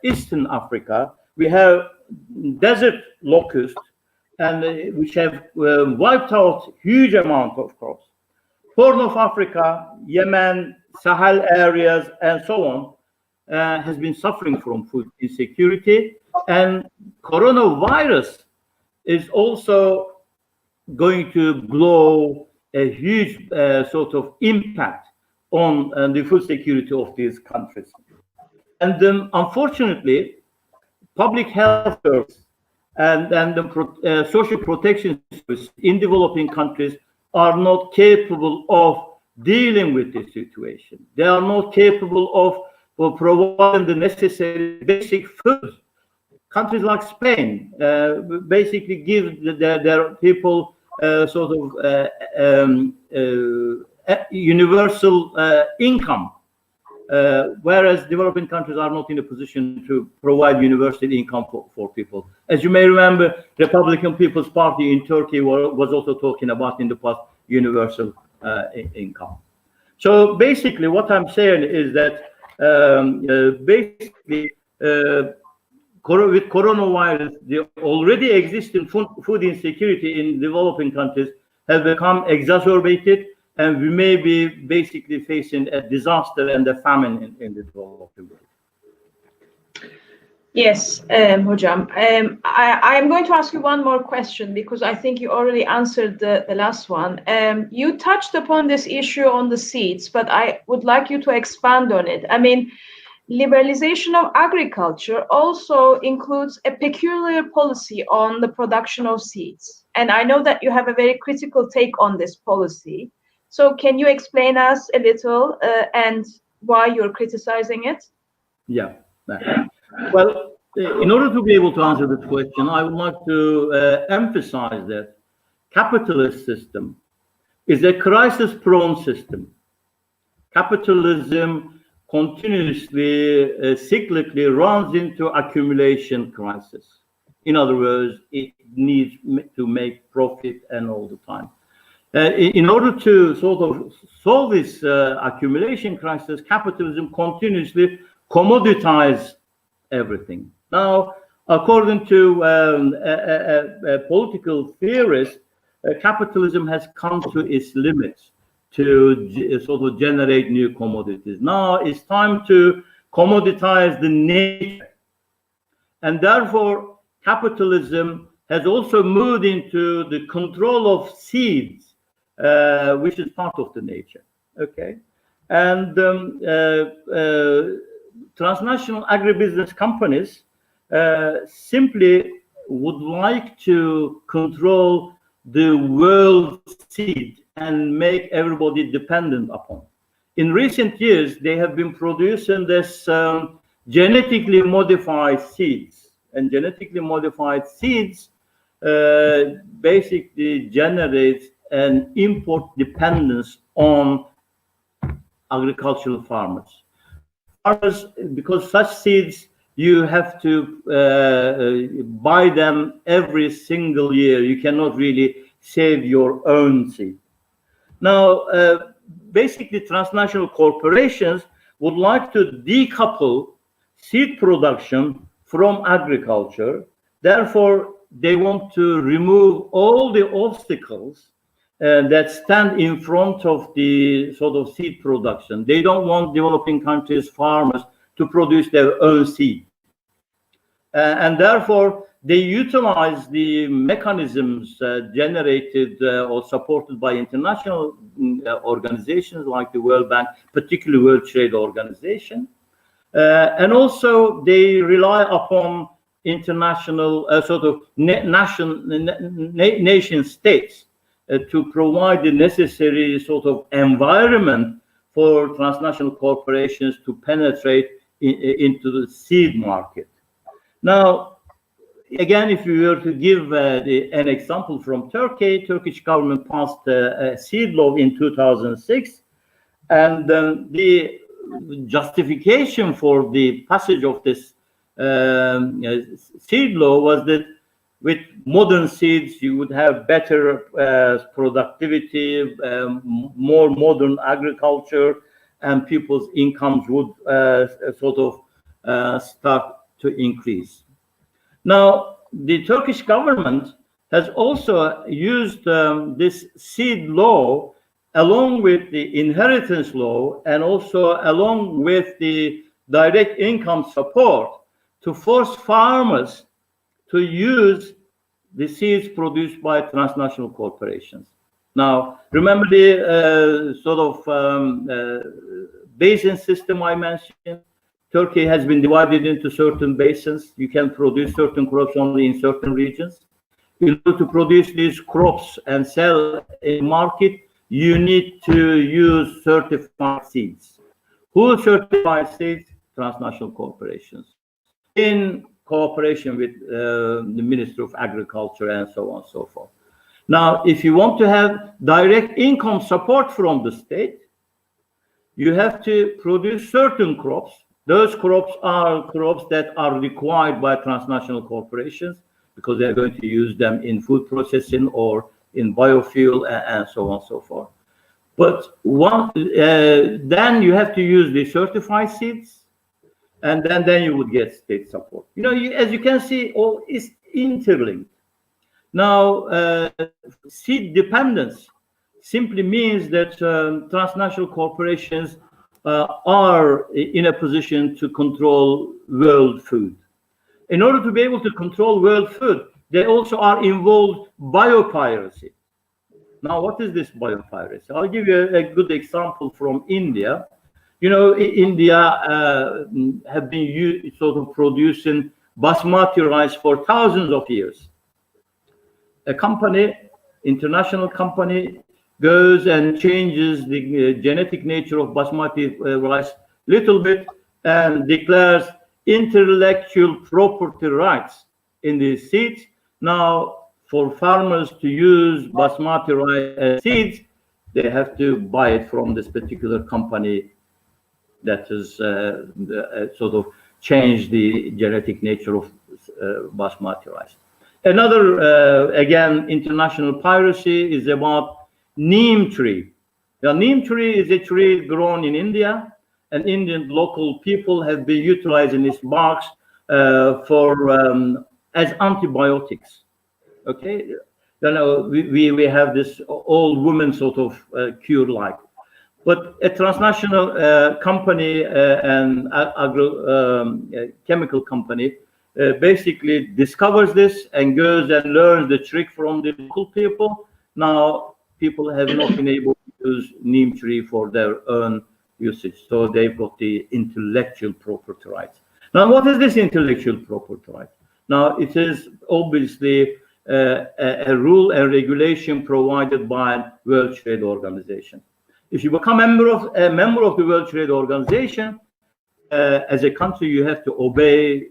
Eastern Africa. We have desert locusts, and which have wiped out huge amount of crops. Horn of Africa, Yemen, Sahel areas, and so on, has been suffering from food insecurity. And coronavirus is also going to blow a huge sort of impact on the food security of these countries. And unfortunately, public health service and the social protection service in developing countries are not capable of dealing with this situation. They are not capable of providing the necessary basic food. Countries like Spain basically give their people sort of universal income, whereas developing countries are not in a position to provide universal income for people. As you may remember, Republican People's Party in Turkey was also talking about in the past universal income. So basically what I'm saying is that with coronavirus, the already existing food insecurity in developing countries has become exacerbated, and we may be basically facing a disaster and a famine in the developing world. Yes, Hocam. I'm going to ask you one more question because I think you already answered the last one. You touched upon this issue on the seeds, but I would like you to expand on it. I mean, liberalization of agriculture also includes a peculiar policy on the production of seeds. And I know that you have a very critical take on this policy. So can you explain us a little and why you're criticizing it? Yeah. Well, in order to be able to answer this question, I would like to emphasize that capitalist system is a crisis-prone system. Capitalism continuously, cyclically runs into accumulation crisis. In other words, it needs to make profit and all the time. In order to sort of solve this accumulation crisis, capitalism continuously commoditizes everything. Now, according to a political theorist, capitalism has come to its limits to sort of generate new commodities. Now it's time to commoditize the nature. And therefore, capitalism has also moved into the control of seeds, which is part of the nature, okay? And transnational agribusiness companies simply would like to control the world seed and make everybody dependent upon. In recent years, they have been producing this genetically modified seeds, and genetically modified seeds basically generate an import dependence on agricultural farmers. Because such seeds, you have to buy them every single year. You cannot really save your own seed. Now, basically, transnational corporations would like to decouple seed production from agriculture. Therefore, they want to remove all the obstacles that stand in front of the sort of seed production. They don't want developing countries' farmers to produce their own seed. And therefore, they utilize the mechanisms generated or supported by international organizations like the World Bank, particularly World Trade Organization. And also, they rely upon international sort of nation states to provide the necessary sort of environment for transnational corporations to penetrate into the seed market. Now, again, if we were to give an example from Turkey, Turkish government passed a seed law in 2006, and the justification for the passage of this seed law was that with modern seeds, you would have better productivity, more modern agriculture, and people's incomes would sort of start to increase. Now, the Turkish government has also used this seed law along with the inheritance law and also along with the direct income support to force farmers to use the seeds produced by transnational corporations. Now, remember the sort of basin system I mentioned? Turkey has been divided into certain basins. You can produce certain crops only in certain regions. In order to produce these crops and sell in market, you need to use certified seeds. Who certifies seeds? Transnational corporations, in cooperation with the Ministry of Agriculture and so on and so forth. Now, if you want to have direct income support from the state, you have to produce certain crops. Those crops are crops that are required by transnational corporations because they're going to use them in food processing or in biofuel and so on and so forth. But then you have to use the certified seeds, and then you would get state support. You know, as you can see, all is interlinked. Now, seed dependence simply means that transnational corporations are in a position to control world food. In order to be able to control world food, they also are involved biopiracy. Now, what is this biopiracy? I'll give you a good example from India. You know, India have been sort of producing basmati rice for thousands of years. A company, international company, goes and changes the genetic nature of basmati rice little bit and declares intellectual property rights in these seeds. Now, for farmers to use basmati rice seeds, they have to buy it from this particular company that has sort of changed the genetic nature of basmati rice. Another, again, international piracy is about neem tree. The neem tree is a tree grown in India, and Indian local people have been utilizing its barks as antibiotics. Okay, you know, we have this old woman sort of cure like. But a transnational company and chemical company basically discovers this and goes and learns the trick from the local people. Now, people have not been able to use neem tree for their own usage. So they've got the intellectual property rights. Now, what is this intellectual property right? Now, it is obviously a rule and regulation provided by World Trade Organization. If you become a member of the World Trade Organization, as a country, you have to obey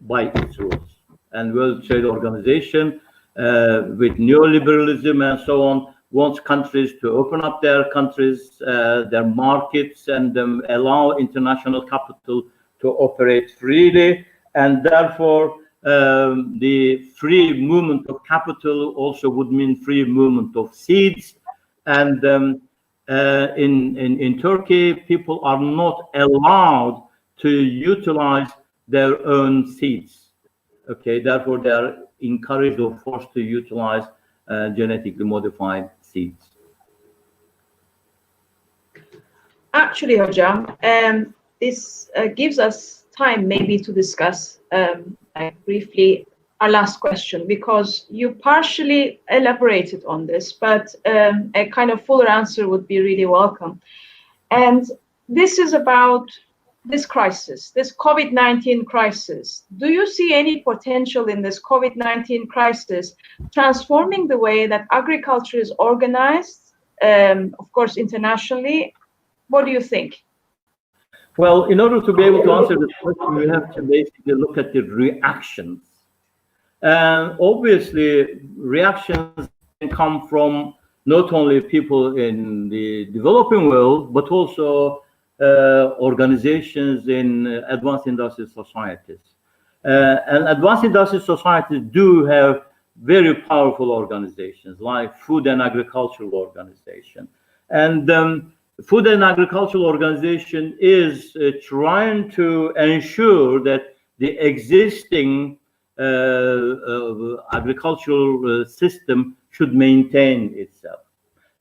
by its rules. And World Trade Organization, with neoliberalism and so on, wants countries to open up their countries, their markets, and allow international capital to operate freely. And therefore, the free movement of capital also would mean free movement of seeds. And in Turkey, people are not allowed to utilize their own seeds. Okay, therefore they are encouraged or forced to utilize genetically modified seeds. Actually, Hocam, this gives us time maybe to discuss briefly our last question, because you partially elaborated on this, but a kind of fuller answer would be really welcome. And this is about this crisis, this COVID-19 crisis. Do you see any potential in this COVID-19 crisis transforming the way that agriculture is organized, of course, internationally? What do you think? Well, in order to be able to answer this question, we have to basically look at the reactions. And obviously, reactions can come from not only people in the developing world, but also organizations in advanced industrial societies. And advanced industrial societies do have very powerful organizations like Food and Agricultural Organization. And Food and Agricultural Organization is trying to ensure that the existing agricultural system should maintain itself.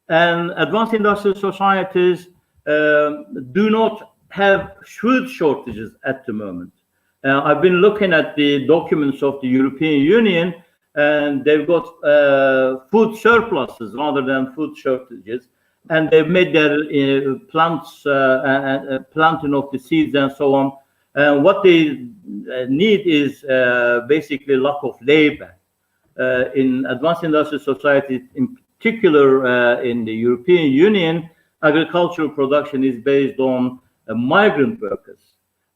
And advanced industrial societies do not have food shortages at the moment. I've been looking at the documents of the European Union, and they've got food surpluses rather than food shortages. And they've made their plants, planting of the seeds and so on. And what they need is basically lack of labor. In advanced industrial society, in particular in the European Union, agricultural production is based on migrant workers.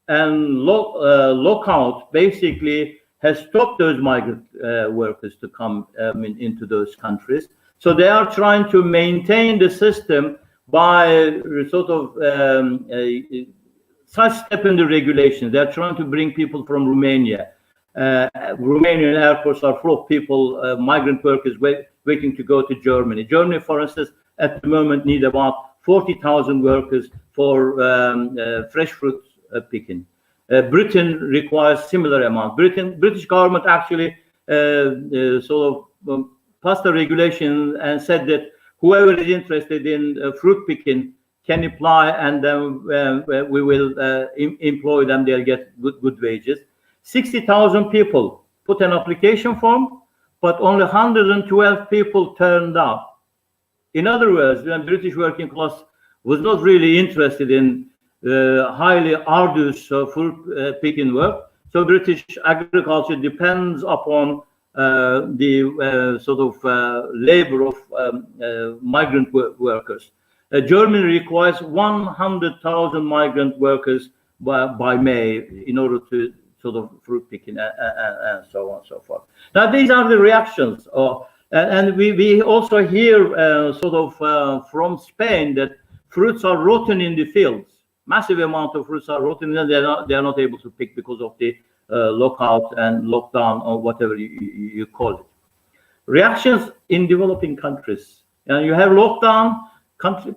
And lockout basically has stopped those migrant workers to come into those countries. So they are trying to maintain the system by sort of sidestepping the regulations. They're trying to bring people from Romania. Romanian airports are full of people, migrant workers waiting to go to Germany. Germany, for instance, at the moment need about 40,000 workers for fresh fruit picking. Britain requires similar amount. British government actually sort of passed a regulation and said that whoever is interested in fruit picking can apply, and then we will employ them. They'll get good wages. 60,000 people put an application form, but only 112 people turned up. In other words, the British working class was not really interested in highly arduous fruit picking work. So British agriculture depends upon the sort of labor of migrant workers. Germany requires 100,000 migrant workers by May in order to sort of fruit picking and so on and so forth. Now, these are the reactions. And we also hear sort of from Spain that fruits are rotten in the fields. Massive amount of fruits are rotten, and they are not able to pick because of the lockout and lockdown or whatever you call it. Reactions in developing countries. You have lockdown.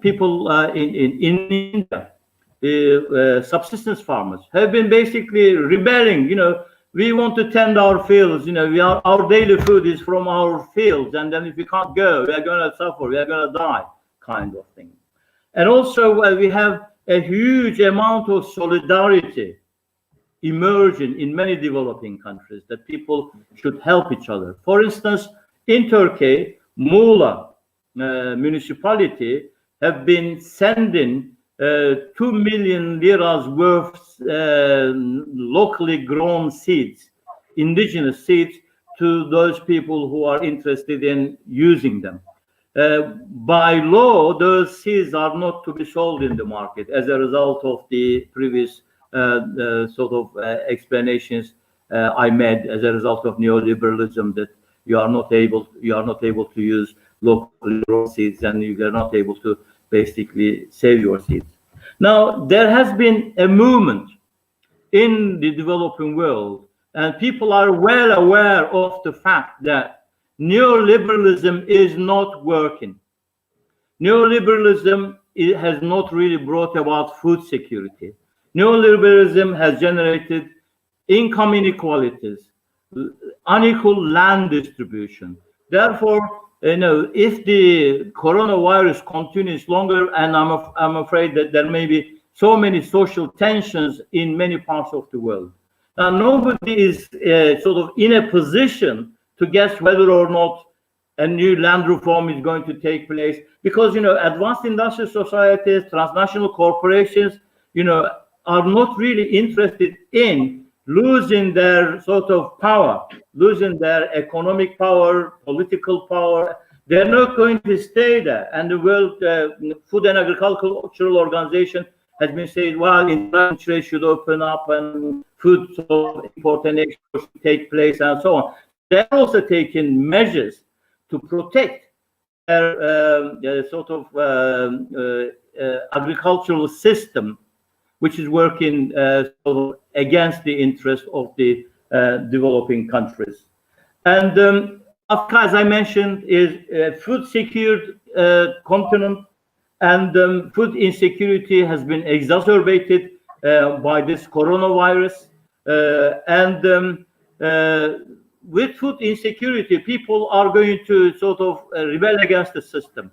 People in India, the subsistence farmers have been basically rebelling. We want to tend our fields. Our daily food is from our fields, and then if we can't go, we are going to suffer. We are going to die, kind of thing. And also, we have a huge amount of solidarity emerging in many developing countries that people should help each other. For instance, in Turkey, Muğla municipality have been sending 2 million liras worth locally grown seeds, indigenous seeds, to those people who are interested in using them. By law, those seeds are not to be sold in the market as a result of the previous sort of explanations I made as a result of neoliberalism, that you are not able to use locally grown seeds, and you are not able to basically save your seeds. Now, there has been a movement in the developing world, and people are well aware of the fact that neoliberalism is not working. Neoliberalism has not really brought about food security. Neoliberalism has generated income inequalities, unequal land distribution. Therefore, if the coronavirus continues longer, and I'm afraid that there may be so many social tensions in many parts of the world. Now, nobody is sort of in a position to guess whether or not a new land reform is going to take place, because advanced industrial societies, transnational corporations, are not really interested in losing their sort of power, losing their economic power, political power. They're not going to stay there. And the World Food and Agricultural Organization has been saying, well, international trade should open up and food import and export should take place and so on. They're also taking measures to protect their sort of agricultural system, which is working sort of against the interest of the developing countries. And Africa, as I mentioned, is a food-secured continent, and food insecurity has been exacerbated by this coronavirus. With food insecurity, people are going to sort of rebel against the system.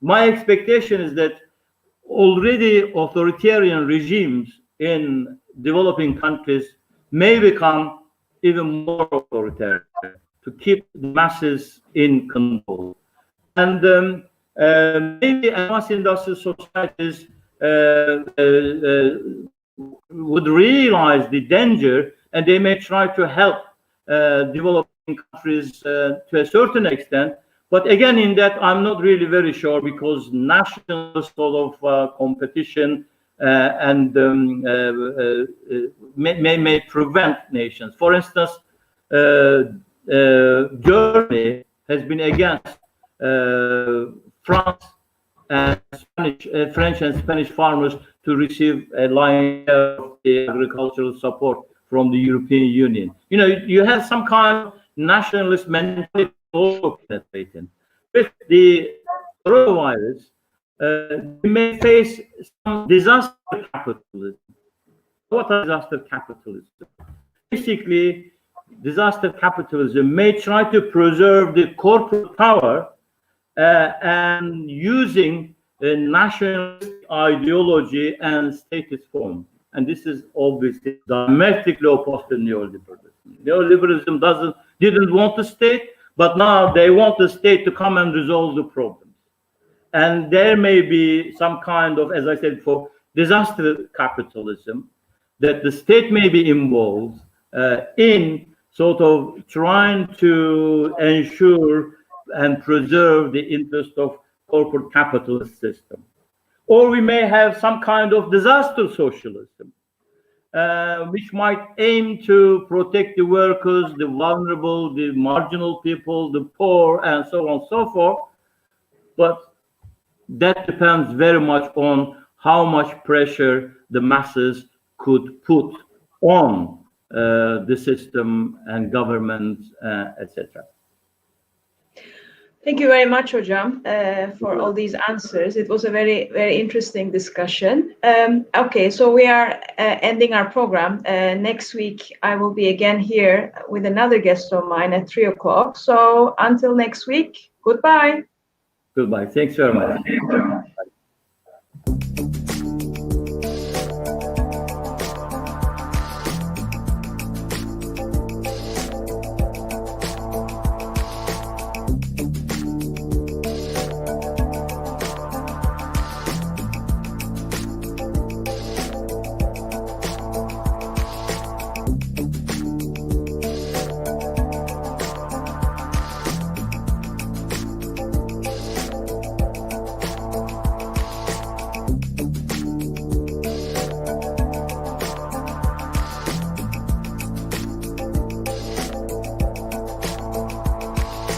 My expectation is that already authoritarian regimes in developing countries may become even more authoritarian to keep the masses in control. And maybe advanced industrial societies would realize the danger, and they may try to help developing countries to a certain extent. But again, in that, I'm not really very sure, because national sort of competition may prevent nations. For instance, Germany has been against France and French and Spanish farmers to receive a lion's share of the agricultural support from the European Union. You have some kind of nationalist mentality also penetrating. With the coronavirus, we may face some disaster capitalism. What is disaster capitalism? Basically, disaster capitalism may try to preserve the corporate power and using a nationalist ideology and status form. And this is obviously diametrically opposed to neoliberalism. Neoliberalism didn't want the state, but now they want the state to come and resolve the problems. And there may be some kind of, as I said before, disaster capitalism, that the state may be involved in sort of trying to ensure and preserve the interest of corporate capitalist system. Or we may have some kind of disaster socialism, which might aim to protect the workers, the vulnerable, the marginal people, the poor, and so on and so forth. But that depends very much on how much pressure the masses could put on the system and government, etc. Thank you very much, Hocam, for all these answers. It was a very, very interesting discussion. Okay, so we are ending our program. Next week, I will be again here with another guest of mine at 3 o'clock. So until next week, goodbye. Goodbye. Thanks very much.